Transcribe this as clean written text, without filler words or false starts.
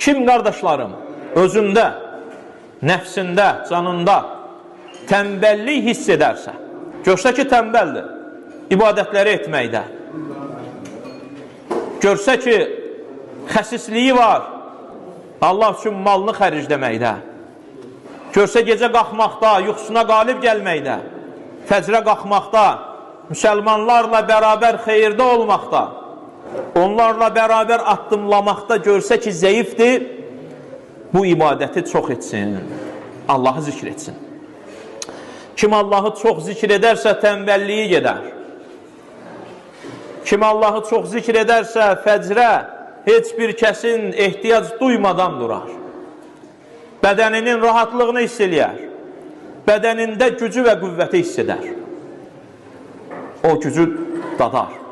Kim qardaşlarım özündə, nəfsində, canında tənbəllik hiss edərsə, görsə ki, tənbəldir ibadətləri etməkdə, görsə ki, xəsisliyi var Allah üçün malını xərcləməkdə, görsə gecə qalxmaqda, yuxusuna qalib gəlməkdə, fəcrə qalxmaqda, müsəlmanlarla bərabər xeyirdə olmaqda, onlarla bərabər addımlamaqda görsə ki, zəifdir, bu ibadəti çox etsin, Allahı zikr etsin. Kim Allahı çox zikr edərsə, tənbəlliyi gedər. Kim Allahı çox zikr edərsə, fəcrə heç bir kəsin ehtiyac duymadan durar. Bədəninin rahatlığını hiss eləyər. Bədənində gücü və qüvvəti hiss edər. O gücü dadar.